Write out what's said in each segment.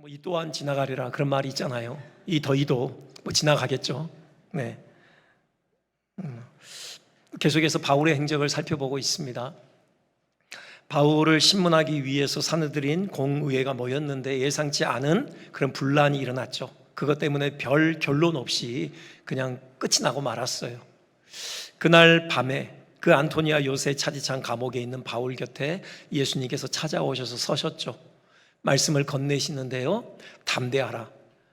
이 또한 지나가리라 그런 말이 있잖아요. 이 더위도 지나가겠죠. 네. 계속해서 바울의 행적을 살펴보고 있습니다. 바울을 신문하기 위해서 사내들인 공의회가 모였는데 예상치 않은 그런 분란이 일어났죠. 그것 때문에 별 결론 없이 그냥 끝이 나고 말았어요. 그날 밤에 그 안토니아 요새 차지찬 감옥에 있는 바울 곁에 예수님께서 찾아오셔서 서셨죠. 말씀을 건네시는데요, 담대하라.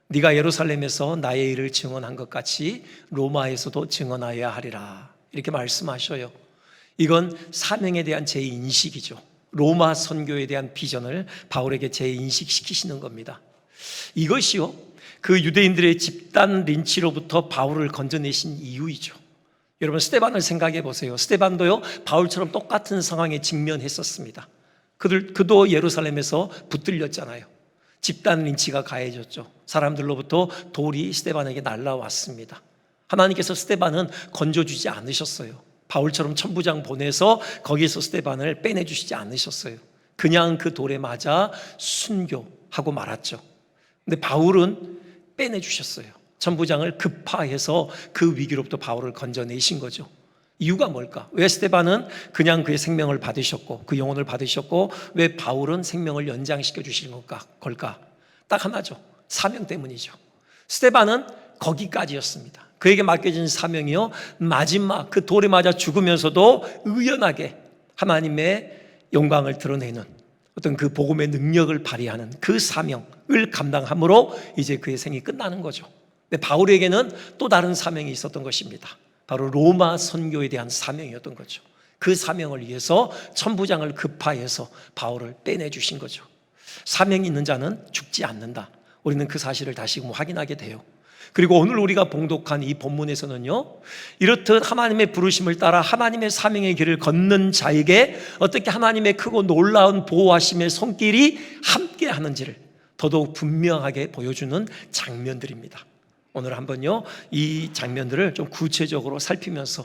네가 예루살렘에서 나의 일을 증언한 것 같이 로마에서도 증언하여야 하리라. 이렇게 말씀하셔요. 이건 사명에 대한 재인식이죠. 로마 선교에 대한 비전을 바울에게 재인식시키시는 겁니다. 이것이요, 그 유대인들의 집단 린치로부터 바울을 건져내신 이유이죠. 여러분, 스데반을 생각해 보세요. 스데반도요, 바울처럼 똑같은 상황에 직면했었습니다. 그도 예루살렘에서 붙들렸잖아요. 집단 린치가 가해졌죠. 사람들로부터 돌이 스데반에게 날라왔습니다. 하나님께서 스데반은 건져주지 않으셨어요. 바울처럼 천부장 보내서 거기에서 스데반을 빼내주시지 않으셨어요. 그냥 그 돌에 맞아 순교하고 말았죠. 근데 바울은 빼내주셨어요. 천부장을 급파해서 그 위기로부터 바울을 건져내신 거죠. 이유가 뭘까? 왜 스데반은 그냥 그의 생명을 받으셨고 그 영혼을 받으셨고 왜 바울은 생명을 연장시켜 주시는 걸까? 딱 하나죠. 사명 때문이죠. 스데반은 거기까지였습니다. 그에게 맡겨진 사명이요, 마지막 그 돌에 맞아 죽으면서도 의연하게 하나님의 영광을 드러내는 어떤 그 복음의 능력을 발휘하는 그 사명을 감당함으로 이제 그의 생이 끝나는 거죠. 근데 바울에게는 또 다른 사명이 있었던 것입니다. 바로 로마 선교에 대한 사명이었던 거죠. 그 사명을 위해서 천부장을 급파해서 바울을 빼내주신 거죠. 사명이 있는 자는 죽지 않는다. 우리는 그 사실을 다시 확인하게 돼요. 그리고 오늘 우리가 봉독한 이 본문에서는요, 이렇듯 하나님의 부르심을 따라 하나님의 사명의 길을 걷는 자에게 어떻게 하나님의 크고 놀라운 보호하심의 손길이 함께 하는지를 더더욱 분명하게 보여주는 장면들입니다. 오늘 한번요, 이 장면들을 좀 구체적으로 살피면서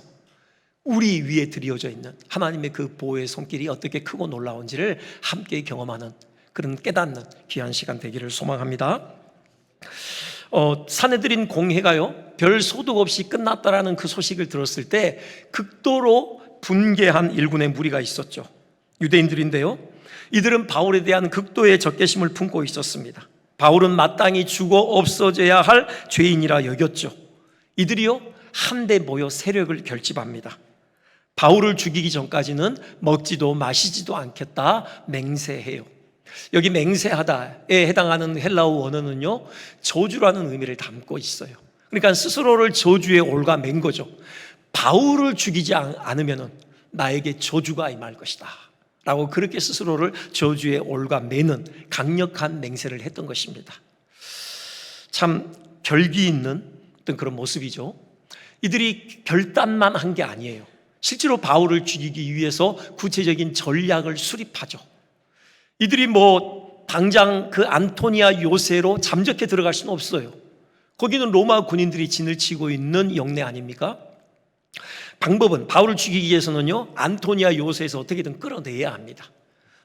우리 위에 드리워져 있는 하나님의 그 보호의 손길이 어떻게 크고 놀라운지를 함께 경험하는 그런 깨닫는 귀한 시간 되기를 소망합니다. 사내들인 공회가요, 별 소득 없이 끝났다라는 그 소식을 들었을 때 극도로 분개한 일군의 무리가 있었죠. 유대인들인데요, 이들은 바울에 대한 극도의 적개심을 품고 있었습니다. 바울은 마땅히 죽어 없어져야 할 죄인이라 여겼죠. 이들이요, 한데 모여 세력을 결집합니다. 바울을 죽이기 전까지는 먹지도 마시지도 않겠다 맹세해요. 여기 맹세하다에 해당하는 헬라어 원어는요, 저주라는 의미를 담고 있어요. 그러니까 스스로를 저주에 올가맨 거죠. 바울을 죽이지 않으면 나에게 저주가 임할 것이다 라고 그렇게 스스로를 저주에 올가매는 강력한 맹세를 했던 것입니다. 참 결기 있는 어떤 그런 모습이죠. 이들이 결단만 한 게 아니에요. 실제로 바울을 죽이기 위해서 구체적인 전략을 수립하죠. 이들이 당장 그 안토니아 요새로 잠적해 들어갈 수는 없어요. 거기는 로마 군인들이 진을 치고 있는 영내 아닙니까? 방법은 바울을 죽이기 위해서는요, 안토니아 요새에서 어떻게든 끌어내야 합니다.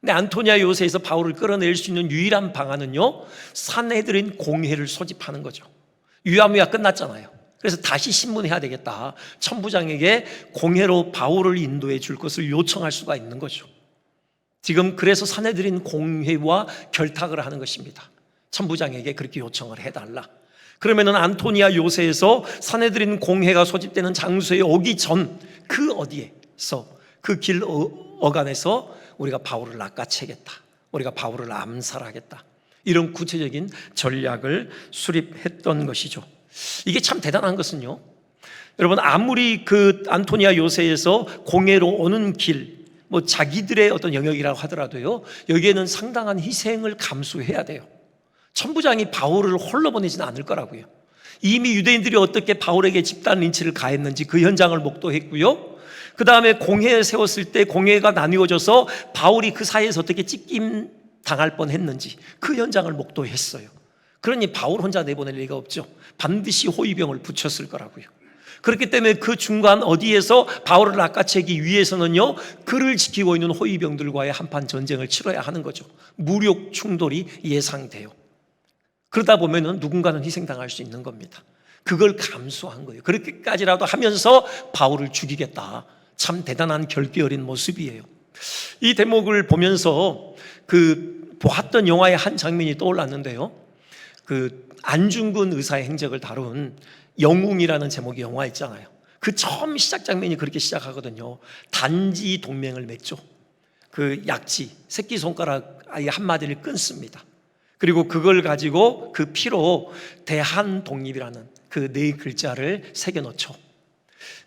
근데 안토니아 요새에서 바울을 끌어낼 수 있는 유일한 방안은요, 사내들인 공회를 소집하는 거죠. 유야무야 끝났잖아요. 그래서 다시 신문해야 되겠다. 천부장에게 공회로 바울을 인도해 줄 것을 요청할 수가 있는 거죠. 지금 그래서 사내들인 공회와 결탁을 하는 것입니다. 천부장에게 그렇게 요청을 해달라. 그러면은 안토니아 요새에서 사내들인 공회가 소집되는 장소에 오기 전 그 어디에서 그 길 어간에서 우리가 바울을 낚아채겠다, 우리가 바울을 암살하겠다, 이런 구체적인 전략을 수립했던 것이죠. 이게 참 대단한 것은요, 여러분, 아무리 그 안토니아 요새에서 공회로 오는 길, 자기들의 어떤 영역이라고 하더라도요, 여기에는 상당한 희생을 감수해야 돼요. 천부장이 바울을 홀로 보내지는 않을 거라고요. 이미 유대인들이 어떻게 바울에게 집단 린치를 가했는지 그 현장을 목도했고요. 그 다음에 공회에 세웠을 때 공회가 나뉘어져서 바울이 그 사이에서 어떻게 찢김 당할 뻔했는지 그 현장을 목도했어요. 그러니 바울 혼자 내보낼 리가 없죠. 반드시 호위병을 붙였을 거라고요. 그렇기 때문에 그 중간 어디에서 바울을 낚아채기 위해서는요, 그를 지키고 있는 호위병들과의 한판 전쟁을 치러야 하는 거죠. 무력 충돌이 예상돼요. 그러다 보면은 누군가는 희생당할 수 있는 겁니다. 그걸 감수한 거예요. 그렇게까지라도 하면서 바울을 죽이겠다. 참 대단한 결기 어린 모습이에요. 이 대목을 보면서 보았던 영화의 한 장면이 떠올랐는데요. 안중근 의사의 행적을 다룬 영웅이라는 제목의 영화 있잖아요. 그 처음 시작 장면이 그렇게 시작하거든요. 단지 동맹을 맺죠. 그 약지, 새끼손가락 아예 한마디를 끊습니다. 그리고 그걸 가지고 그 피로 대한독립이라는 그 네 글자를 새겨놓죠.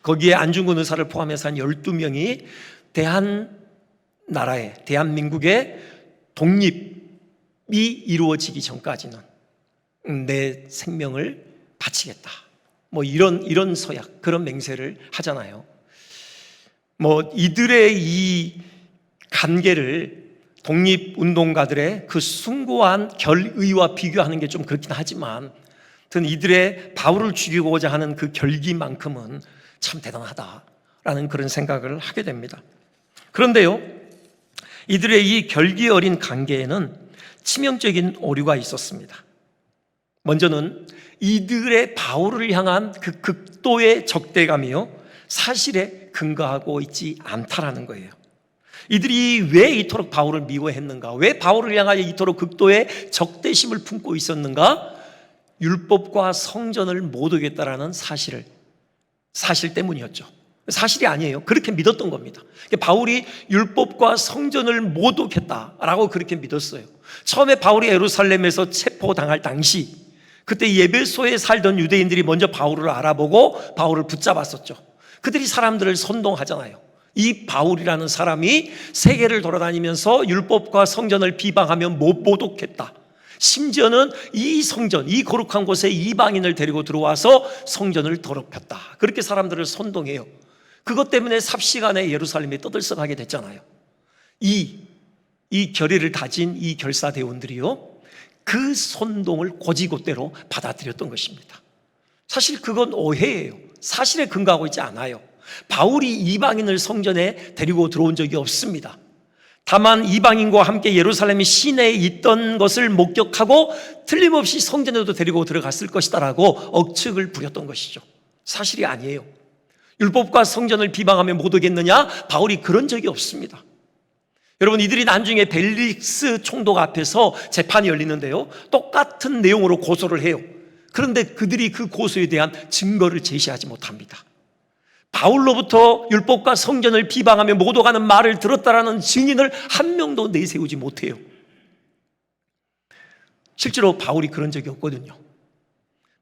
거기에 안중근 의사를 포함해서 한 12명이 대한민국의 독립이 이루어지기 전까지는 내 생명을 바치겠다. 뭐 이런 서약, 그런 맹세를 하잖아요. 뭐 이들의 이 관계를 독립운동가들의 그 숭고한 결의와 비교하는 게 좀 그렇긴 하지만, 이들의 바울을 죽이고자 하는 그 결기만큼은 참 대단하다라는 그런 생각을 하게 됩니다. 그런데요, 이들의 이 결기 어린 관계에는 치명적인 오류가 있었습니다. 먼저는 이들의 바울을 향한 그 극도의 적대감이요, 사실에 근거하고 있지 않다라는 거예요. 이들이 왜 이토록 바울을 미워했는가? 왜 바울을 향하여 이토록 극도의 적대심을 품고 있었는가? 율법과 성전을 못 어겼다라는 사실 때문이었죠. 사실이 아니에요. 그렇게 믿었던 겁니다. 바울이 율법과 성전을 못 어겼다라고 그렇게 믿었어요. 처음에 바울이 예루살렘에서 체포당할 당시, 그때 예배소에 살던 유대인들이 먼저 바울을 알아보고 바울을 붙잡았었죠. 그들이 사람들을 선동하잖아요. 이 바울이라는 사람이 세계를 돌아다니면서 율법과 성전을 비방하며 못 모독했다. 심지어는 이 성전, 이 거룩한 곳에 이방인을 데리고 들어와서 성전을 더럽혔다. 그렇게 사람들을 선동해요. 그것 때문에 삽시간에 예루살렘이 떠들썩하게 됐잖아요. 이 결의를 다진 이 결사대원들이요, 그 선동을 고지고대로 받아들였던 것입니다. 사실 그건 오해예요. 사실에 근거하고 있지 않아요. 바울이 이방인을 성전에 데리고 들어온 적이 없습니다. 다만 이방인과 함께 예루살렘 시내에 있던 것을 목격하고 틀림없이 성전에도 데리고 들어갔을 것이다라고 억측을 부렸던 것이죠. 사실이 아니에요. 율법과 성전을 비방하며 못 오겠느냐? 바울이 그런 적이 없습니다. 여러분, 이들이 나중에 벨릭스 총독 앞에서 재판이 열리는데요, 똑같은 내용으로 고소를 해요. 그런데 그들이 그 고소에 대한 증거를 제시하지 못합니다. 바울로부터 율법과 성전을 비방하며 못 오가는 말을 들었다라는 증인을 한 명도 내세우지 못해요. 실제로 바울이 그런 적이 없거든요.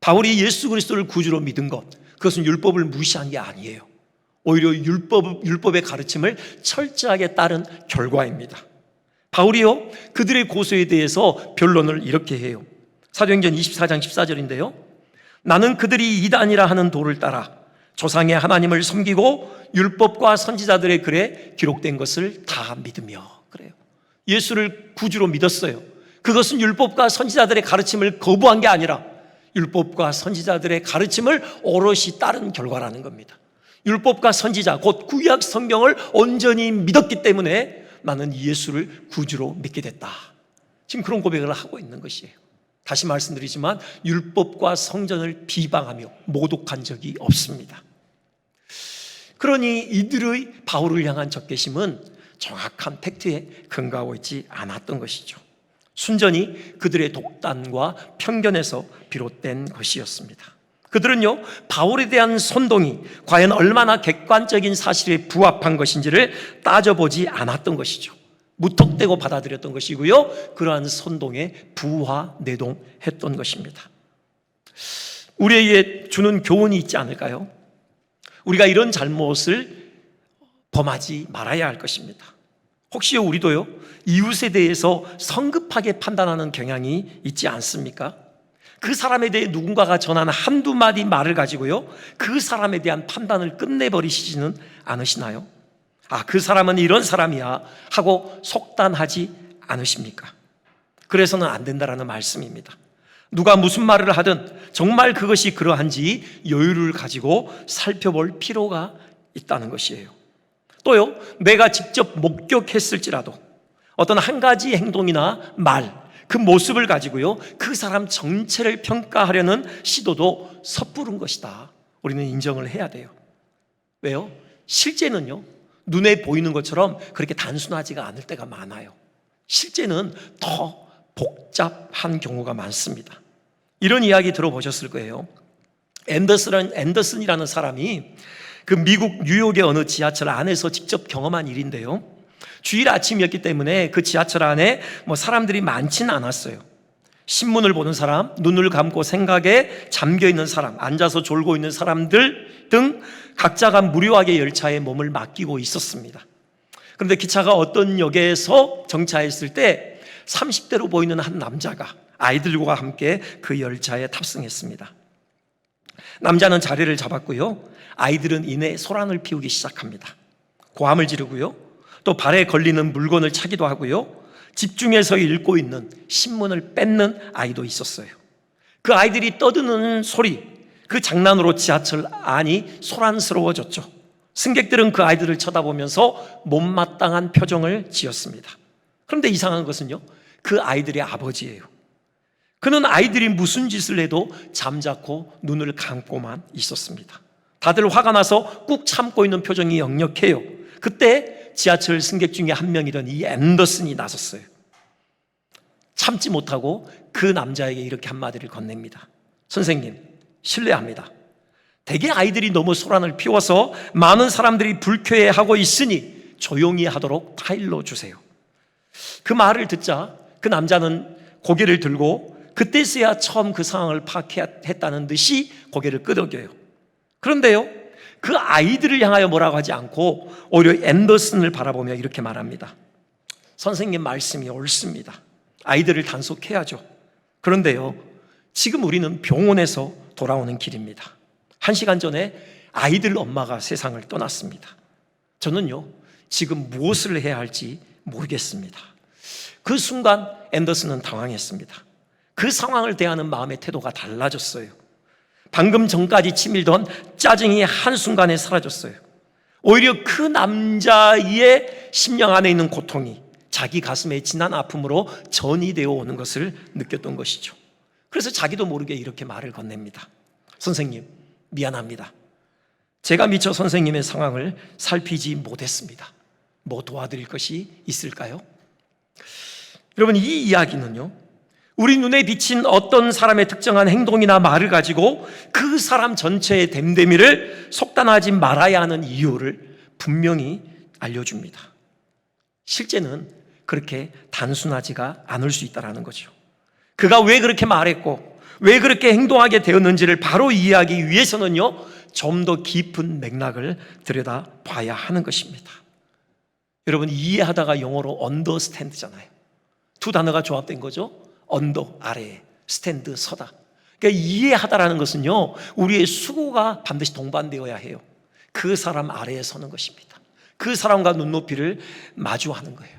바울이 예수 그리스도를 구주로 믿은 것, 그것은 율법을 무시한 게 아니에요. 오히려 율법의 가르침을 철저하게 따른 결과입니다. 바울이요, 그들의 고소에 대해서 변론을 이렇게 해요. 사도행전 24장 14절인데요. 나는 그들이 이단이라 하는 도를 따라 조상의 하나님을 섬기고 율법과 선지자들의 글에 기록된 것을 다 믿으며, 그래요. 예수를 구주로 믿었어요. 그것은 율법과 선지자들의 가르침을 거부한 게 아니라 율법과 선지자들의 가르침을 오롯이 따른 결과라는 겁니다. 율법과 선지자, 곧 구약 성경을 온전히 믿었기 때문에 나는 예수를 구주로 믿게 됐다. 지금 그런 고백을 하고 있는 것이에요. 다시 말씀드리지만 율법과 성전을 비방하며 모독한 적이 없습니다. 그러니 이들의 바울을 향한 적개심은 정확한 팩트에 근거하고 있지 않았던 것이죠. 순전히 그들의 독단과 편견에서 비롯된 것이었습니다. 그들은요, 바울에 대한 선동이 과연 얼마나 객관적인 사실에 부합한 것인지를 따져보지 않았던 것이죠. 무턱대고 받아들였던 것이고요, 그러한 선동에 부화내동했던 것입니다. 우리에게 주는 교훈이 있지 않을까요? 우리가 이런 잘못을 범하지 말아야 할 것입니다. 혹시 우리도요, 이웃에 대해서 성급하게 판단하는 경향이 있지 않습니까? 그 사람에 대해 누군가가 전한 한두 마디 말을 가지고요, 그 사람에 대한 판단을 끝내버리시지는 않으시나요? 아, 그 사람은 이런 사람이야 하고 속단하지 않으십니까? 그래서는 안 된다라는 말씀입니다. 누가 무슨 말을 하든 정말 그것이 그러한지 여유를 가지고 살펴볼 필요가 있다는 것이에요. 또요, 내가 직접 목격했을지라도 어떤 한 가지 행동이나 말, 그 모습을 가지고요, 그 사람 전체를 평가하려는 시도도 섣부른 것이다. 우리는 인정을 해야 돼요. 왜요? 실제는요, 눈에 보이는 것처럼 그렇게 단순하지가 않을 때가 많아요. 실제는 더 복잡한 경우가 많습니다. 이런 이야기 들어보셨을 거예요. 앤더슨이라는 사람이 그 미국 뉴욕의 어느 지하철 안에서 직접 경험한 일인데요, 주일 아침이었기 때문에 그 지하철 안에 사람들이 많지는 않았어요. 신문을 보는 사람, 눈을 감고 생각에 잠겨있는 사람, 앉아서 졸고 있는 사람들 등 각자가 무료하게 열차에 몸을 맡기고 있었습니다. 그런데 기차가 어떤 역에서 정차했을 때 30대로 보이는 한 남자가 아이들과 함께 그 열차에 탑승했습니다. 남자는 자리를 잡았고요, 아이들은 이내 소란을 피우기 시작합니다. 고함을 지르고요, 또 발에 걸리는 물건을 차기도 하고요, 집중해서 읽고 있는 신문을 뺏는 아이도 있었어요. 그 아이들이 떠드는 소리, 그 장난으로 지하철 안이 소란스러워졌죠. 승객들은 그 아이들을 쳐다보면서 못마땅한 표정을 지었습니다. 그런데 이상한 것은요, 그 아이들의 아버지예요. 그는 아이들이 무슨 짓을 해도 잠자코 눈을 감고만 있었습니다. 다들 화가 나서 꾹 참고 있는 표정이 역력해요. 그때 지하철 승객 중에 한 명이던 이 앤더슨이 나섰어요. 참지 못하고 그 남자에게 이렇게 한마디를 건넵니다. 선생님, 실례합니다. 대개 아이들이 너무 소란을 피워서 많은 사람들이 불쾌해하고 있으니 조용히 하도록 타일러 주세요. 그 말을 듣자 그 남자는 고개를 들고 그때서야 처음 그 상황을 파악했다는 듯이 고개를 끄덕여요. 그런데요, 그 아이들을 향하여 뭐라고 하지 않고 오히려 앤더슨을 바라보며 이렇게 말합니다. 선생님 말씀이 옳습니다. 아이들을 단속해야죠. 그런데요, 지금 우리는 병원에서 돌아오는 길입니다. 1시간 전에 아이들 엄마가 세상을 떠났습니다. 저는요, 지금 무엇을 해야 할지 모르겠습니다. 그 순간 앤더슨은 당황했습니다. 그 상황을 대하는 마음의 태도가 달라졌어요. 방금 전까지 치밀던 짜증이 한순간에 사라졌어요. 오히려 그 남자의 심령 안에 있는 고통이 자기 가슴에 진한 아픔으로 전이되어 오는 것을 느꼈던 것이죠. 그래서 자기도 모르게 이렇게 말을 건넵니다. 선생님, 미안합니다. 제가 미처 선생님의 상황을 살피지 못했습니다. 뭐 도와드릴 것이 있을까요? 여러분, 이 이야기는요, 우리 눈에 비친 어떤 사람의 특정한 행동이나 말을 가지고 그 사람 전체의 됨됨이를 속단하지 말아야 하는 이유를 분명히 알려줍니다. 실제는 그렇게 단순하지가 않을 수 있다는 거죠. 그가 왜 그렇게 말했고 왜 그렇게 행동하게 되었는지를 바로 이해하기 위해서는요, 좀 더 깊은 맥락을 들여다봐야 하는 것입니다. 여러분, 이해하다가 영어로 understand잖아요. 두 단어가 조합된 거죠. 언더, 아래, 스탠드, 서다. 그러니까 이해하다라는 것은요, 우리의 수고가 반드시 동반되어야 해요. 그 사람 아래에 서는 것입니다. 그 사람과 눈높이를 마주하는 거예요.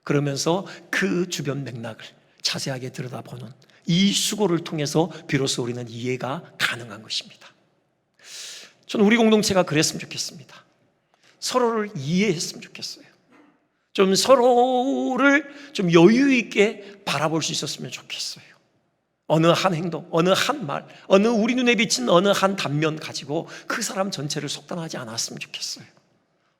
그러면서 그 주변 맥락을 자세하게 들여다보는 이 수고를 통해서 비로소 우리는 이해가 가능한 것입니다. 저는 우리 공동체가 그랬으면 좋겠습니다. 서로를 이해했으면 좋겠어요. 좀 서로를 좀 여유 있게 바라볼 수 있었으면 좋겠어요. 어느 한 행동, 어느 한 말, 어느 우리 눈에 비친 어느 한 단면 가지고 그 사람 전체를 속단하지 않았으면 좋겠어요.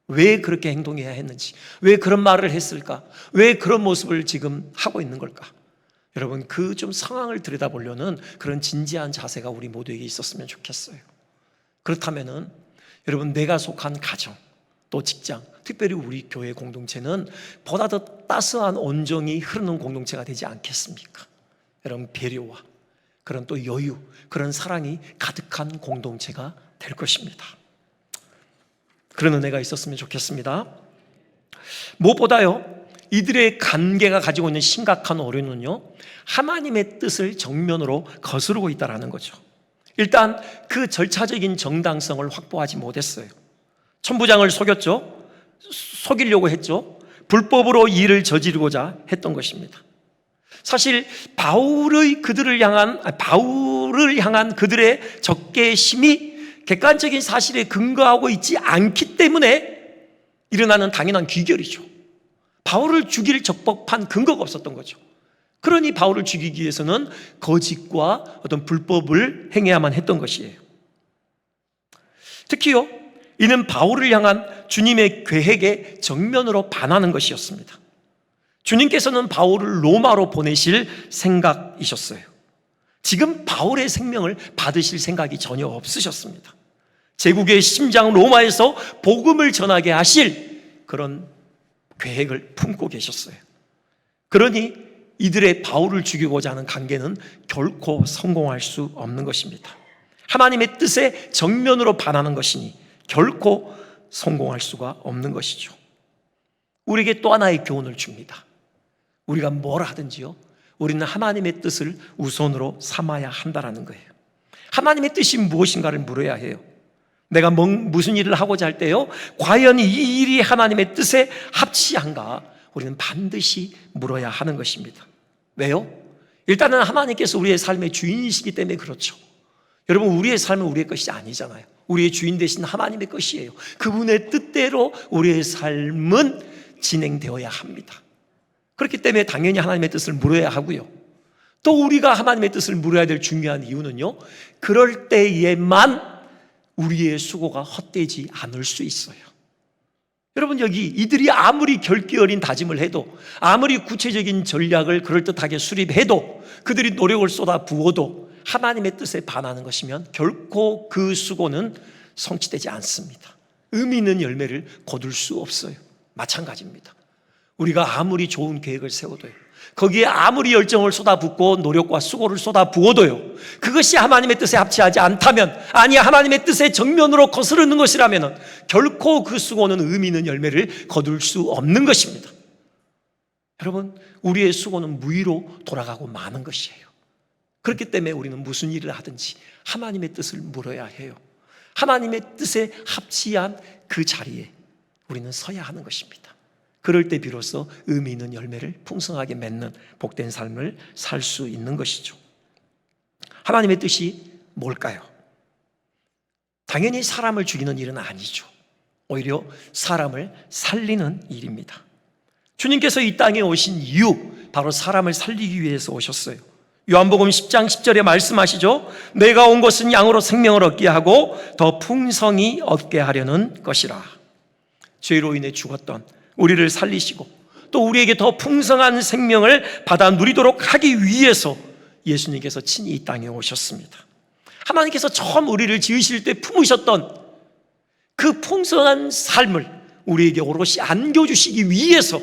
왜 그렇게 행동해야 했는지, 왜 그런 말을 했을까, 왜 그런 모습을 지금 하고 있는 걸까? 여러분, 그 좀 상황을 들여다보려는 그런 진지한 자세가 우리 모두에게 있었으면 좋겠어요. 그렇다면은 여러분, 내가 속한 가정, 또 직장, 특별히 우리 교회 공동체는 보다 더 따스한 온정이 흐르는 공동체가 되지 않겠습니까? 여러분, 배려와 그런 또 여유, 그런 사랑이 가득한 공동체가 될 것입니다. 그런 은혜가 있었으면 좋겠습니다. 무엇보다요, 이들의 관계가 가지고 있는 심각한 오류는요, 하나님의 뜻을 정면으로 거스르고 있다는 거죠. 일단 그 절차적인 정당성을 확보하지 못했어요. 천부장을 속였죠. 속이려고 했죠. 불법으로 일을 저지르고자 했던 것입니다. 사실 바울을 향한 그들의 적개심이 객관적인 사실에 근거하고 있지 않기 때문에 일어나는 당연한 귀결이죠. 바울을 죽일 적법한 근거가 없었던 거죠. 그러니 바울을 죽이기 위해서는 거짓과 어떤 불법을 행해야만 했던 것이에요. 특히요, 이는 바울을 향한 주님의 계획에 정면으로 반하는 것이었습니다. 주님께서는 바울을 로마로 보내실 생각이셨어요. 지금 바울의 생명을 받으실 생각이 전혀 없으셨습니다. 제국의 심장 로마에서 복음을 전하게 하실 그런 계획을 품고 계셨어요. 그러니 이들의 바울을 죽이고자 하는 관계는 결코 성공할 수 없는 것입니다. 하나님의 뜻에 정면으로 반하는 것이니 결코 성공할 수가 없는 것이죠. 우리에게 또 하나의 교훈을 줍니다. 우리가 뭘 하든지요, 우리는 하나님의 뜻을 우선으로 삼아야 한다는 거예요. 하나님의 뜻이 무엇인가를 물어야 해요. 내가 무슨 일을 하고자 할 때요, 과연 이 일이 하나님의 뜻에 합치한가, 우리는 반드시 물어야 하는 것입니다. 왜요? 일단은 하나님께서 우리의 삶의 주인이시기 때문에 그렇죠. 여러분, 우리의 삶은 우리의 것이 아니잖아요. 우리의 주인 되신 하나님의 것이에요. 그분의 뜻대로 우리의 삶은 진행되어야 합니다. 그렇기 때문에 당연히 하나님의 뜻을 물어야 하고요. 또 우리가 하나님의 뜻을 물어야 될 중요한 이유는요, 그럴 때에만 우리의 수고가 헛되지 않을 수 있어요. 여러분, 여기 이들이 아무리 결기 어린 다짐을 해도, 아무리 구체적인 전략을 그럴듯하게 수립해도, 그들이 노력을 쏟아 부어도 하나님의 뜻에 반하는 것이면 결코 그 수고는 성취되지 않습니다. 의미 있는 열매를 거둘 수 없어요. 마찬가지입니다. 우리가 아무리 좋은 계획을 세워도요, 거기에 아무리 열정을 쏟아붓고 노력과 수고를 쏟아부어도요, 그것이 하나님의 뜻에 합치하지 않다면, 아니 하나님의 뜻에 정면으로 거스르는 것이라면 결코 그 수고는 의미 있는 열매를 거둘 수 없는 것입니다. 여러분, 우리의 수고는 무의로 돌아가고 마는 것이에요. 그렇기 때문에 우리는 무슨 일을 하든지 하나님의 뜻을 물어야 해요. 하나님의 뜻에 합치한 그 자리에 우리는 서야 하는 것입니다. 그럴 때 비로소 의미 있는 열매를 풍성하게 맺는 복된 삶을 살 수 있는 것이죠. 하나님의 뜻이 뭘까요? 당연히 사람을 죽이는 일은 아니죠. 오히려 사람을 살리는 일입니다. 주님께서 이 땅에 오신 이유, 바로 사람을 살리기 위해서 오셨어요. 요한복음 10장 10절에 말씀하시죠. 내가 온 것은 양으로 생명을 얻게 하고 더 풍성히 얻게 하려는 것이라. 죄로 인해 죽었던 우리를 살리시고 또 우리에게 더 풍성한 생명을 받아 누리도록 하기 위해서 예수님께서 친히 이 땅에 오셨습니다. 하나님께서 처음 우리를 지으실 때 품으셨던 그 풍성한 삶을 우리에게 오롯이 안겨주시기 위해서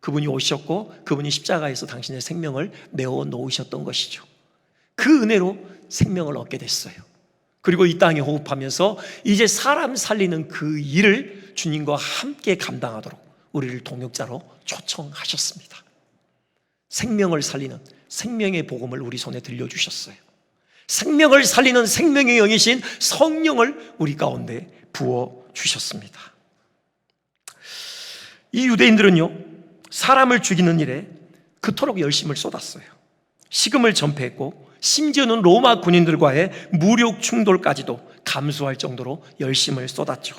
그분이 오셨고, 그분이 십자가에서 당신의 생명을 내어 놓으셨던 것이죠. 그 은혜로 생명을 얻게 됐어요. 그리고 이 땅에 호흡하면서 이제 사람 살리는 그 일을 주님과 함께 감당하도록 우리를 동역자로 초청하셨습니다. 생명을 살리는 생명의 복음을 우리 손에 들려주셨어요. 생명을 살리는 생명의 영이신 성령을 우리 가운데 부어주셨습니다. 이 유대인들은요, 사람을 죽이는 일에 그토록 열심을 쏟았어요. 식음을 전폐했고 심지어는 로마 군인들과의 무력 충돌까지도 감수할 정도로 열심을 쏟았죠.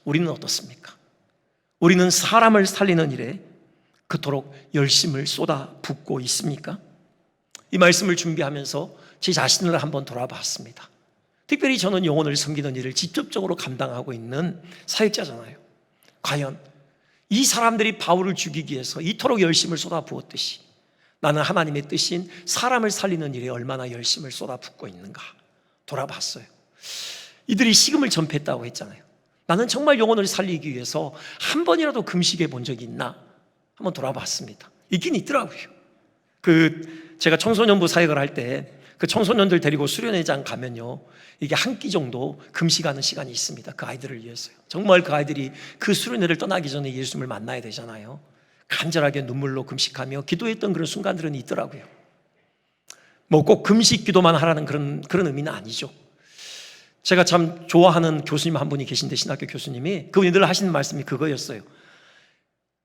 우리는 어떻습니까? 우리는 사람을 살리는 일에 그토록 열심을 쏟아붓고 있습니까? 이 말씀을 준비하면서 제 자신을 한번 돌아봤습니다. 특별히 저는 영혼을 섬기는 일을 직접적으로 감당하고 있는 사역자잖아요. 과연 이 사람들이 바울을 죽이기 위해서 이토록 열심을 쏟아부었듯이 나는 하나님의 뜻인 사람을 살리는 일에 얼마나 열심을 쏟아붓고 있는가 돌아봤어요. 이들이 식음을 전폐했다고 했잖아요. 나는 정말 영혼을 살리기 위해서 한 번이라도 금식해 본 적이 있나 한번 돌아봤습니다. 있긴 있더라고요. 제가 청소년부 사역을 할 때 그 청소년들 데리고 수련회장 가면요, 이게 한 끼 정도 금식하는 시간이 있습니다. 그 아이들을 위해서요. 정말 그 아이들이 그 수련회를 떠나기 전에 예수님을 만나야 되잖아요. 간절하게 눈물로 금식하며 기도했던 그런 순간들은 있더라고요. 뭐 꼭 금식 기도만 하라는 그런 의미는 아니죠. 제가 참 좋아하는 교수님 한 분이 계신데, 신학교 교수님이, 그분이 늘 하시는 말씀이 그거였어요.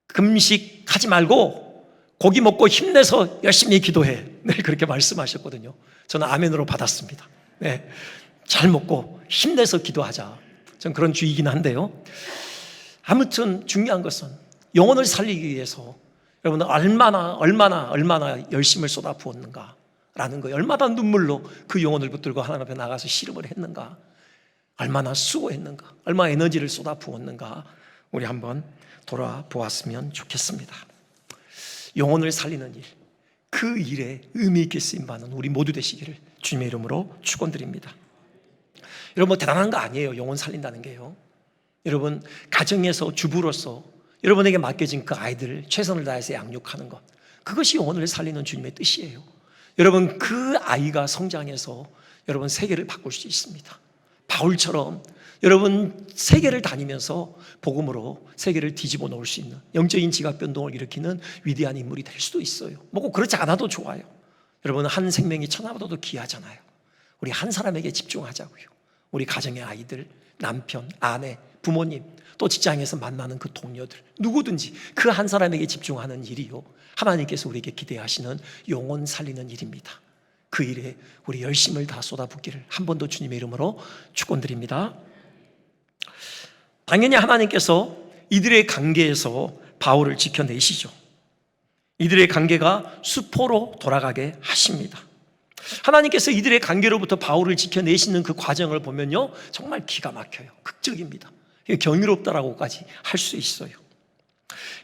금식하지 말고 고기 먹고 힘내서 열심히 기도해. 늘 그렇게 말씀하셨거든요. 저는 아멘으로 받았습니다. 네, 잘 먹고 힘내서 기도하자. 전 그런 주의이긴 한데요. 아무튼 중요한 것은 영혼을 살리기 위해서 여러분 얼마나 열심을 쏟아 부었는가라는 거예요. 얼마나 눈물로 그 영혼을 붙들고 하나님 앞에 나가서 씨름을 했는가, 얼마나 수고했는가, 얼마나 에너지를 쏟아 부었는가, 우리 한번 돌아보았으면 좋겠습니다. 영혼을 살리는 일, 그 일에 의미 있게 쓰임받는 우리 모두 되시기를 주님의 이름으로 축원드립니다. 여러분, 대단한 거 아니에요, 영혼 살린다는 게요. 여러분, 가정에서 주부로서 여러분에게 맡겨진 그 아이들을 최선을 다해서 양육하는 것, 그것이 영혼을 살리는 주님의 뜻이에요. 여러분, 그 아이가 성장해서 여러분 세계를 바꿀 수 있습니다. 바울처럼 여러분 세계를 다니면서 복음으로 세계를 뒤집어 놓을 수 있는 영적인 지각 변동을 일으키는 위대한 인물이 될 수도 있어요. 뭐 꼭 그렇지 않아도 좋아요. 여러분, 한 생명이 천하보다도 귀하잖아요. 우리 한 사람에게 집중하자고요. 우리 가정의 아이들, 남편, 아내, 부모님, 또 직장에서 만나는 그 동료들, 누구든지 그 한 사람에게 집중하는 일이요, 하나님께서 우리에게 기대하시는 영혼 살리는 일입니다. 그 일에 우리 열심을 다 쏟아붓기를 한 번 더 주님의 이름으로 축원드립니다. 당연히 하나님께서 이들의 관계에서 바울을 지켜내시죠. 이들의 관계가 수포로 돌아가게 하십니다. 하나님께서 이들의 관계로부터 바울을 지켜내시는 그 과정을 보면요, 정말 기가 막혀요. 극적입니다. 경이롭다라고까지 할 수 있어요.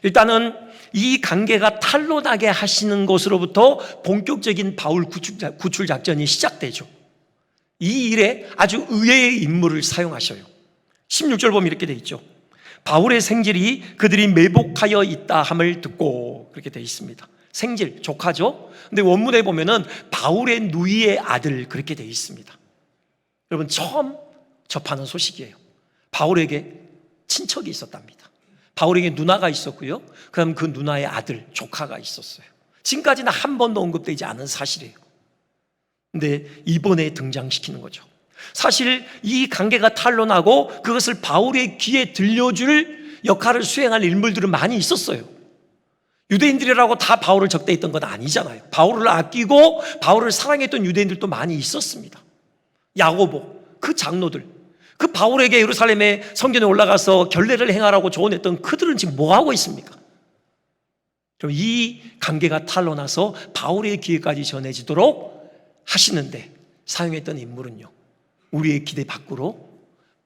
일단은 이 관계가 탄로나게 하시는 것으로부터 본격적인 바울 구출 작전이 시작되죠. 이 일에 아주 의외의 인물을 사용하셔요. 16절 보면 이렇게 되어 있죠. 바울의 생질이 그들이 매복하여 있다 함을 듣고, 그렇게 되어 있습니다. 생질, 조카죠. 근데 원문에 보면은 바울의 누이의 아들, 그렇게 되어 있습니다. 여러분, 처음 접하는 소식이에요. 바울에게 친척이 있었답니다. 바울에게 누나가 있었고요, 그다음 그 누나의 아들, 조카가 있었어요. 지금까지는 한 번도 언급되지 않은 사실이에요. 근데 이번에 등장시키는 거죠. 사실 이 관계가 탄로나고 그것을 바울의 귀에 들려줄 역할을 수행할 인물들은 많이 있었어요. 유대인들이라고 다 바울을 적대했던 건 아니잖아요. 바울을 아끼고 바울을 사랑했던 유대인들도 많이 있었습니다. 야고보, 그 장로들, 그 바울에게 예루살렘의 성전에 올라가서 결례를 행하라고 조언했던 그들은 지금 뭐 하고 있습니까? 이 관계가 탄로나서 바울의 귀에까지 전해지도록 하시는데 사용했던 인물은요, 우리의 기대 밖으로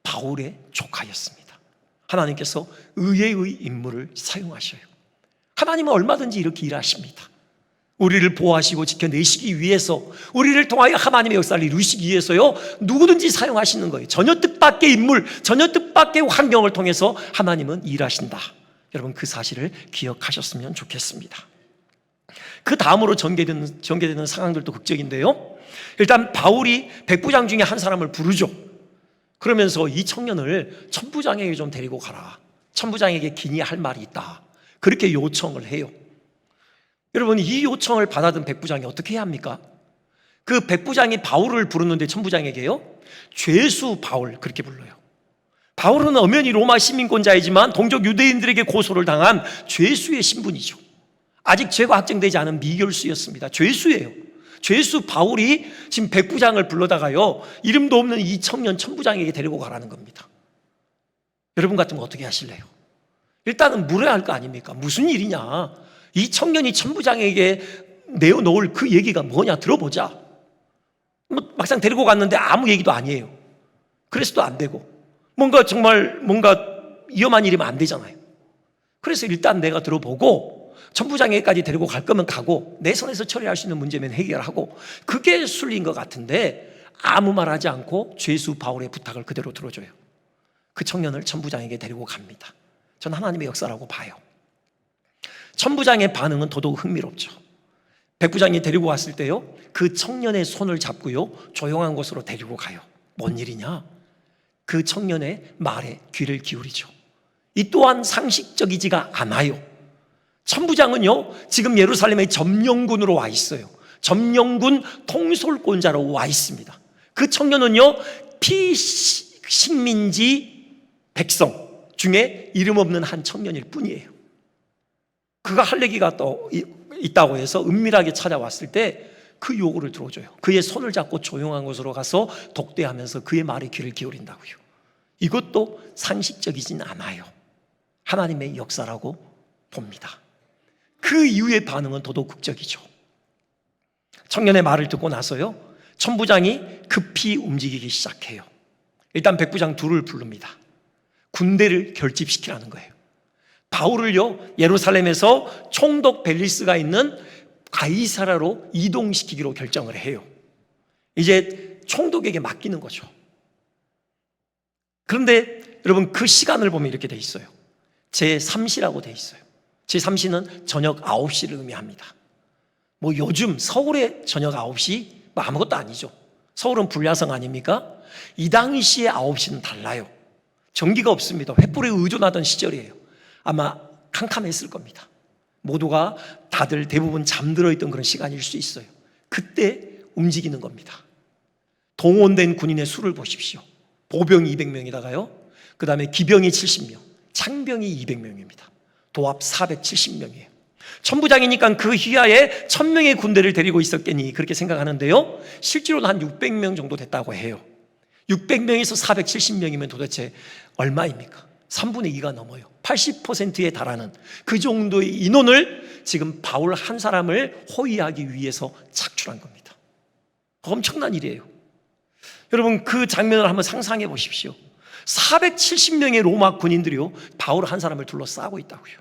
바울의 조카였습니다. 하나님께서 의외의 인물을 사용하셔요. 하나님은 얼마든지 이렇게 일하십니다. 우리를 보호하시고 지켜내시기 위해서, 우리를 통하여 하나님의 역사를 이루시기 위해서요, 누구든지 사용하시는 거예요. 전혀 뜻밖의 인물, 전혀 뜻밖의 환경을 통해서 하나님은 일하신다. 여러분, 그 사실을 기억하셨으면 좋겠습니다. 그 다음으로 전개되는 상황들도 극적인데요, 일단 바울이 백부장 중에 한 사람을 부르죠. 그러면서 이 청년을 천부장에게 좀 데리고 가라. 천부장에게 긴히 할 말이 있다. 그렇게 요청을 해요. 여러분, 이 요청을 받아든 백부장이 어떻게 해야 합니까? 그 백부장이 바울을 부르는데 천부장에게요, 죄수 바울, 그렇게 불러요. 바울은 엄연히 로마 시민권자이지만 동족 유대인들에게 고소를 당한 죄수의 신분이죠. 아직 죄가 확정되지 않은 미결수였습니다. 죄수예요. 죄수 바울이 지금 백부장을 불러다가요, 이름도 없는 이 청년 천부장에게 데리고 가라는 겁니다. 여러분 같으면 어떻게 하실래요? 일단은 물어야 할 거 아닙니까? 무슨 일이냐? 이 청년이 천부장에게 내어놓을 그 얘기가 뭐냐 들어보자. 뭐 막상 데리고 갔는데 아무 얘기도 아니에요. 그래서도 안 되고, 뭔가 위험한 일이면 안 되잖아요. 그래서 일단 내가 들어보고 천부장에게까지 데리고 갈 거면 가고, 내 선에서 처리할 수 있는 문제면 해결하고, 그게 순리인 것 같은데 아무 말 하지 않고 죄수 바울의 부탁을 그대로 들어줘요. 그 청년을 천부장에게 데리고 갑니다. 전 하나님의 역사라고 봐요. 천부장의 반응은 더더욱 흥미롭죠. 백부장이 데리고 왔을 때요, 그 청년의 손을 잡고요, 조용한 곳으로 데리고 가요. 뭔 일이냐? 그 청년의 말에 귀를 기울이죠. 이 또한 상식적이지가 않아요. 천부장은요, 지금 예루살렘의 점령군으로 와 있어요. 점령군 통솔권자로 와 있습니다. 그 청년은요, 피식민지 백성 중에 이름 없는 한 청년일 뿐이에요. 그가 할 얘기가 또 있다고 해서 은밀하게 찾아왔을 때 그 요구를 들어줘요. 그의 손을 잡고 조용한 곳으로 가서 독대하면서 그의 말에 귀를 기울인다고요. 이것도 상식적이진 않아요. 하나님의 역사라고 봅니다. 그 이후의 반응은 더더욱 극적이죠. 청년의 말을 듣고 나서요, 천부장이 급히 움직이기 시작해요. 일단 백부장 둘을 부릅니다. 군대를 결집시키라는 거예요. 바울을요, 예루살렘에서 총독 벨리스가 있는 가이사라로 이동시키기로 결정을 해요. 이제 총독에게 맡기는 거죠. 그런데 여러분, 그 시간을 보면 이렇게 돼 있어요. 제3시라고 돼 있어요. 제3시는 저녁 9시를 의미합니다. 뭐 요즘 서울의 저녁 9시 뭐 아무것도 아니죠. 서울은 불야성 아닙니까? 이 당시의 9시는 달라요. 전기가 없습니다. 횃불에 의존하던 시절이에요. 아마 캄캄했을 겁니다. 모두가 다들 대부분 잠들어 있던 그런 시간일 수 있어요. 그때 움직이는 겁니다. 동원된 군인의 수를 보십시오. 보병이 200명이다가요, 그 다음에 기병이 70명, 창병이 200명입니다. 도합 470명이에요. 천부장이니까 그 휘하에 1000명의 군대를 데리고 있었겠니 그렇게 생각하는데요, 실제로는 한 600명 정도 됐다고 해요. 600명에서 470명이면 도대체 얼마입니까? 3분의 2가 넘어요. 80%에 달하는 그 정도의 인원을 지금 바울 한 사람을 호위하기 위해서 착출한 겁니다. 엄청난 일이에요. 여러분, 그 장면을 한번 상상해 보십시오. 470명의 로마 군인들이요, 바울 한 사람을 둘러싸고 있다고요.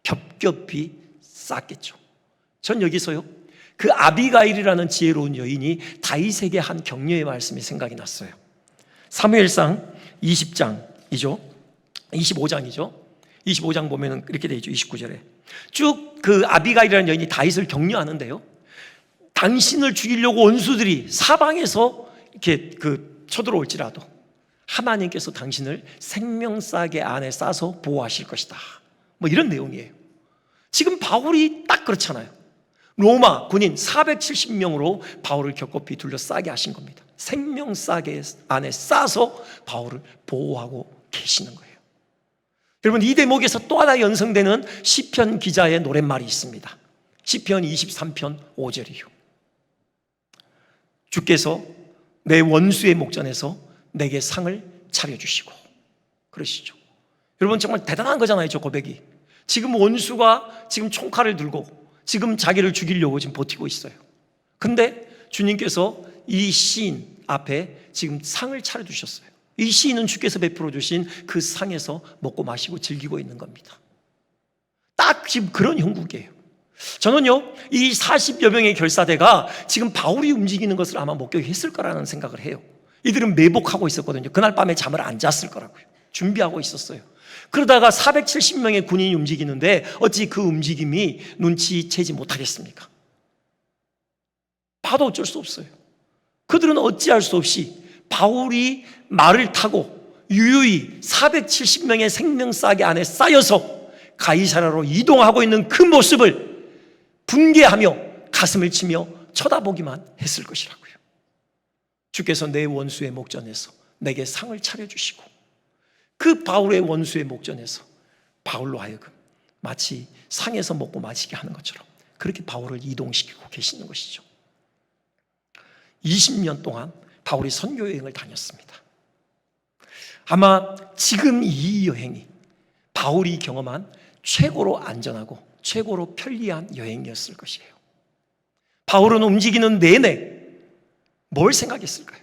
겹겹이 쌌겠죠. 전 여기서요, 그 아비가일이라는 지혜로운 여인이 다윗에게 한 격려의 말씀이 생각이 났어요. 사무엘상 20장이죠. 25장이죠. 25장 보면 이렇게 되어 있죠. 29절에 쭉 그 아비가일이라는 여인이 다윗을 격려하는데요, 당신을 죽이려고 원수들이 사방에서 이렇게 쳐들어올지라도 하나님께서 당신을 생명싸개 안에 싸서 보호하실 것이다, 뭐 이런 내용이에요. 지금 바울이 딱 그렇잖아요. 로마 군인 470명으로 바울을 겹겹이 둘러싸게 하신 겁니다. 생명싸개 안에 싸서 바울을 보호하고 계시는 거예요. 여러분, 이 대목에서 또 하나 연상되는 시편 기자의 노랫말이 있습니다. 시편 23편 5절이요. 주께서 내 원수의 목전에서 내게 상을 차려주시고, 그러시죠. 여러분, 정말 대단한 거잖아요, 저 고백이. 지금 원수가 지금 총칼을 들고 지금 자기를 죽이려고 지금 버티고 있어요. 근데 주님께서 이 시인 앞에 지금 상을 차려주셨어요. 이 시인은 주께서 베풀어 주신 그 상에서 먹고 마시고 즐기고 있는 겁니다. 딱 지금 그런 형국이에요. 저는요, 이 40여 명의 결사대가 지금 바울이 움직이는 것을 아마 목격했을 거라는 생각을 해요. 이들은 매복하고 있었거든요. 그날 밤에 잠을 안 잤을 거라고요. 준비하고 있었어요. 그러다가 470명의 군인이 움직이는데 어찌 그 움직임이 눈치채지 못하겠습니까? 봐도 어쩔 수 없어요. 그들은 어찌할 수 없이 바울이 말을 타고 유유히 470명의 생명싸개 안에 쌓여서 가이사라로 이동하고 있는 그 모습을 분개하며 가슴을 치며 쳐다보기만 했을 것이라고요. 주께서 내 원수의 목전에서 내게 상을 차려주시고, 그 바울의 원수의 목전에서 바울로 하여금 마치 상에서 먹고 마시게 하는 것처럼 그렇게 바울을 이동시키고 계시는 것이죠. 20년 동안 바울이 선교 여행을 다녔습니다. 아마 지금 이 여행이 바울이 경험한 최고로 안전하고 최고로 편리한 여행이었을 것이에요. 바울은 움직이는 내내 뭘 생각했을까요?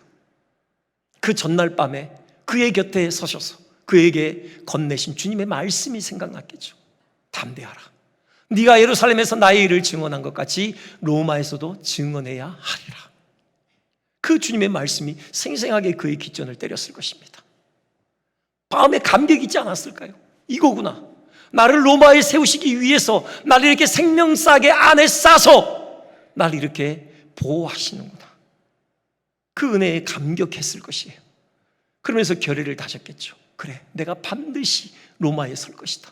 그 전날 밤에 그의 곁에 서셔서 그에게 건네신 주님의 말씀이 생각났겠죠. 담대하라. 네가 예루살렘에서 나의 일을 증언한 것 같이 로마에서도 증언해야 하리라. 그 주님의 말씀이 생생하게 그의 귓전을 때렸을 것입니다. 마음에 감격이 있지 않았을까요? 이거구나. 나를 로마에 세우시기 위해서 나를 이렇게 생명싸개 안에 싸서 나를 이렇게 보호하시는구나. 그 은혜에 감격했을 것이에요. 그러면서 결의를 다졌겠죠. 그래, 내가 반드시 로마에 설 것이다.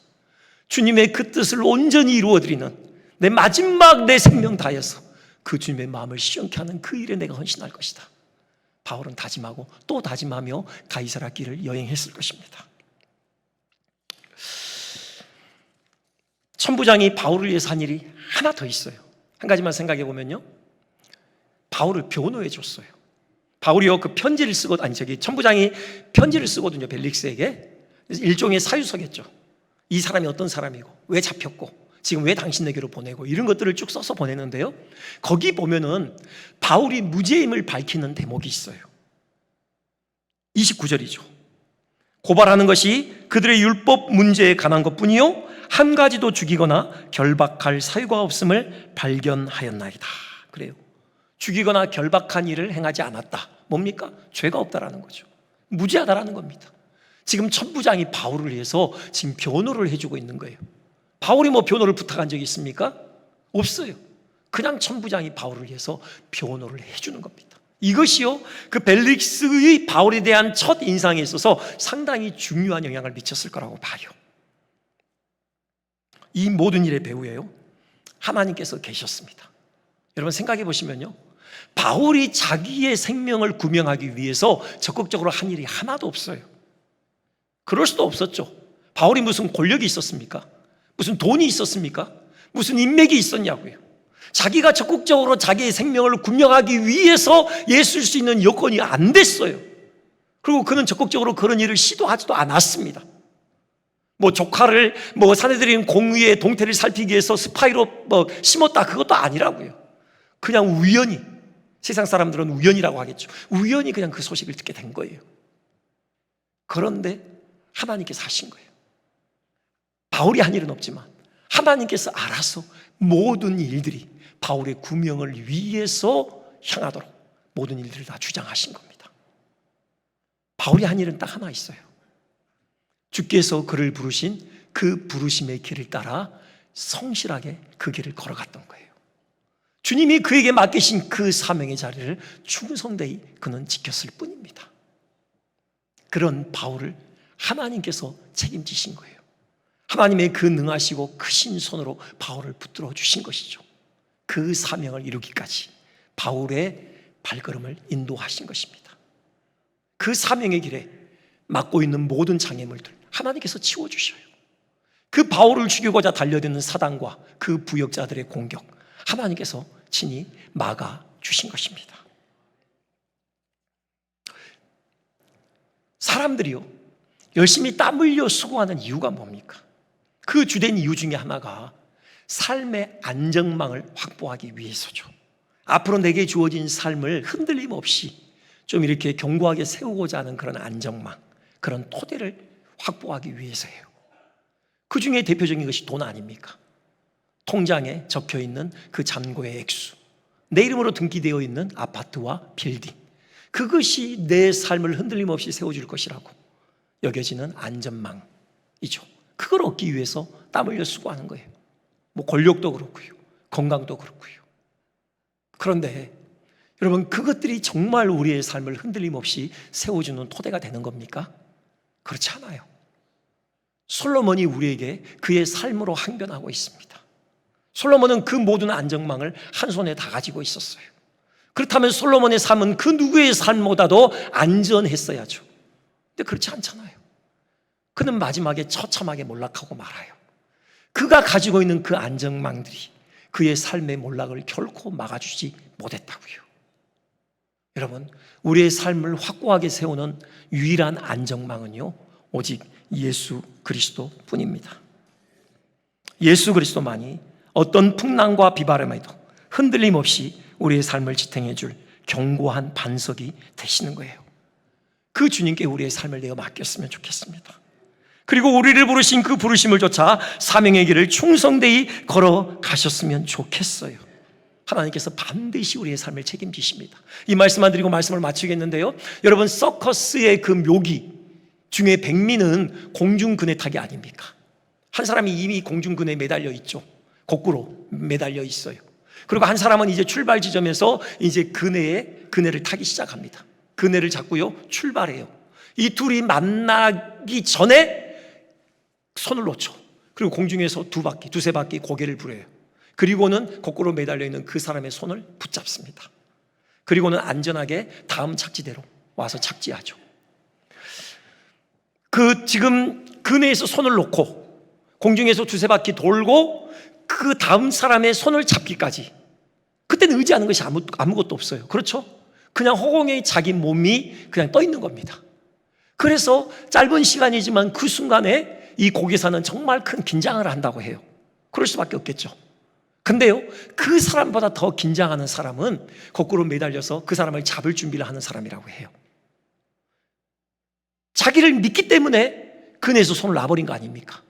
주님의 그 뜻을 온전히 이루어드리는 내 마지막 내 생명 다해서 그 주님의 마음을 시원케 하는 그 일에 내가 헌신할 것이다. 바울은 다짐하고 또 다짐하며 가이사라 길을 여행했을 것입니다. 천부장이 바울을 위해서 한 일이 하나 더 있어요. 한 가지만 생각해 보면요, 바울을 변호해 줬어요. 바울이요, 그 편지를 쓰고, 천부장이 편지를 쓰거든요, 벨릭스에게. 일종의 사유서겠죠. 이 사람이 어떤 사람이고 왜 잡혔고 지금 왜 당신에게로 보내고, 이런 것들을 쭉 써서 보내는데요, 거기 보면은 바울이 무죄임을 밝히는 대목이 있어요. 29절이죠. 고발하는 것이 그들의 율법 문제에 관한 것뿐이요 한 가지도 죽이거나 결박할 사유가 없음을 발견하였나이다. 그래요. 죽이거나 결박한 일을 행하지 않았다. 뭡니까? 죄가 없다라는 거죠. 무죄하다라는 겁니다. 지금 천부장이 바울을 위해서 지금 변호를 해주고 있는 거예요. 바울이 뭐 변호를 부탁한 적이 있습니까? 없어요. 그냥 천부장이 바울을 위해서 변호를 해주는 겁니다. 이것이요, 그 벨릭스의 바울에 대한 첫 인상에 있어서 상당히 중요한 영향을 미쳤을 거라고 봐요. 이 모든 일의 배후에요, 하나님께서 계셨습니다. 여러분 생각해 보시면요, 바울이 자기의 생명을 구명하기 위해서 적극적으로 한 일이 하나도 없어요. 그럴 수도 없었죠. 바울이 무슨 권력이 있었습니까? 무슨 돈이 있었습니까? 무슨 인맥이 있었냐고요. 자기가 적극적으로 자기의 생명을 구명하기 위해서 예수일 수 있는 여건이 안 됐어요. 그리고 그는 적극적으로 그런 일을 시도하지도 않았습니다. 뭐 조카를 사내들인 공의의 동태를 살피기 위해서 스파이로 심었다, 그것도 아니라고요. 그냥 우연히, 세상 사람들은 우연이라고 하겠죠. 우연히 그냥 그 소식을 듣게 된 거예요. 그런데 하나님께서 하신 거예요. 바울이 한 일은 없지만 하나님께서 알아서 모든 일들이 바울의 구명을 위해서 향하도록 모든 일들을 다 주장하신 겁니다. 바울이 한 일은 딱 하나 있어요. 주께서 그를 부르신 그 부르심의 길을 따라 성실하게 그 길을 걸어갔던 거예요. 주님이 그에게 맡기신 그 사명의 자리를 충성되이 그는 지켰을 뿐입니다. 그런 바울을 하나님께서 책임지신 거예요. 하나님의 그 능하시고 크신 손으로 바울을 붙들어 주신 것이죠. 그 사명을 이루기까지 바울의 발걸음을 인도하신 것입니다. 그 사명의 길에 막고 있는 모든 장애물들 하나님께서 치워주셔요. 그 바울을 죽이고자 달려드는 사단과 그 부역자들의 공격 하나님께서 친히 막아주신 것입니다. 사람들이요, 열심히 땀 흘려 수고하는 이유가 뭡니까? 그 주된 이유 중에 하나가 삶의 안정망을 확보하기 위해서죠. 앞으로 내게 주어진 삶을 흔들림 없이 좀 이렇게 견고하게 세우고자 하는 그런 안정망, 그런 토대를 확보하기 위해서예요. 그 중에 대표적인 것이 돈 아닙니까? 통장에 적혀있는 그 잔고의 액수, 내 이름으로 등기되어 있는 아파트와 빌딩, 그것이 내 삶을 흔들림 없이 세워줄 것이라고 여겨지는 안전망이죠. 그걸 얻기 위해서 땀 흘려 수고하는 거예요. 뭐 권력도 그렇고요, 건강도 그렇고요. 그런데 여러분, 그것들이 정말 우리의 삶을 흔들림 없이 세워주는 토대가 되는 겁니까? 그렇지 않아요. 솔로몬이 우리에게 그의 삶으로 항변하고 있습니다. 솔로몬은 그 모든 안정망을 한 손에 다 가지고 있었어요. 그렇다면 솔로몬의 삶은 그 누구의 삶보다도 안전했어야죠. 근데 그렇지 않잖아요. 그는 마지막에 처참하게 몰락하고 말아요. 그가 가지고 있는 그 안정망들이 그의 삶의 몰락을 결코 막아주지 못했다고요. 여러분, 우리의 삶을 확고하게 세우는 유일한 안정망은요, 오직 예수 그리스도 뿐입니다. 예수 그리스도만이 어떤 풍랑과 비바람에도 흔들림 없이 우리의 삶을 지탱해 줄 견고한 반석이 되시는 거예요. 그 주님께 우리의 삶을 내어 맡겼으면 좋겠습니다. 그리고 우리를 부르신 그 부르심을 쫓아 사명의 길을 충성되이 걸어가셨으면 좋겠어요. 하나님께서 반드시 우리의 삶을 책임지십니다. 이 말씀만 드리고 말씀을 마치겠는데요, 여러분, 서커스의 그 묘기 중에 백미는 공중그네 타기 아닙니까? 한 사람이 이미 공중그네에 매달려 있죠. 거꾸로 매달려 있어요. 그리고 한 사람은 이제 출발 지점에서 이제 그네를 타기 시작합니다. 그네를 잡고요, 출발해요. 이 둘이 만나기 전에 손을 놓죠. 그리고 공중에서 두세 바퀴 고개를 부려요. 그리고는 거꾸로 매달려 있는 그 사람의 손을 붙잡습니다. 그리고는 안전하게 다음 착지대로 와서 착지하죠. 지금 그네에서 손을 놓고 공중에서 두세 바퀴 돌고 그 다음 사람의 손을 잡기까지, 그때는 의지하는 것이 아무것도 없어요. 그렇죠? 그냥 허공에 자기 몸이 그냥 떠 있는 겁니다. 그래서 짧은 시간이지만 그 순간에 이 고개사는 정말 큰 긴장을 한다고 해요. 그럴 수밖에 없겠죠. 근데요, 그 사람보다 더 긴장하는 사람은 거꾸로 매달려서 그 사람을 잡을 준비를 하는 사람이라고 해요. 자기를 믿기 때문에 그네에서 손을 놔버린 거 아닙니까?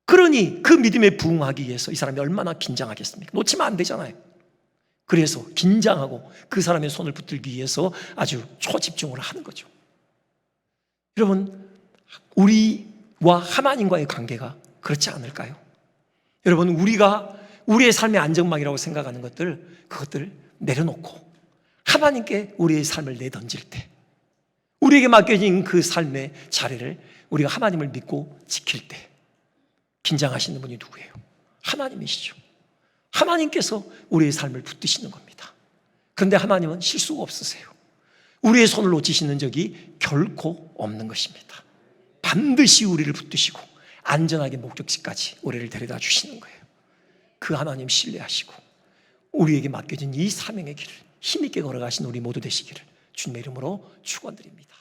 그러니 그 믿음에 부응하기 위해서 이 사람이 얼마나 긴장하겠습니까? 놓치면 안 되잖아요. 그래서 긴장하고 그 사람의 손을 붙들기 위해서 아주 초집중을 하는 거죠. 여러분, 우리와 하나님과의 관계가 그렇지 않을까요? 여러분, 우리가 우리의 삶의 안전망이라고 생각하는 그것들 내려놓고 하나님께 우리의 삶을 내던질 때, 우리에게 맡겨진 그 삶의 자리를 우리가 하나님을 믿고 지킬 때 긴장하시는 분이 누구예요? 하나님이시죠. 하나님께서 우리의 삶을 붙드시는 겁니다. 그런데 하나님은 실수가 없으세요. 우리의 손을 놓치시는 적이 결코 없는 것입니다. 반드시 우리를 붙드시고 안전하게 목적지까지 우리를 데려다 주시는 거예요. 그 하나님 신뢰하시고 우리에게 맡겨진 이 사명의 길을 힘있게 걸어가신 우리 모두 되시기를 주님의 이름으로 축원드립니다.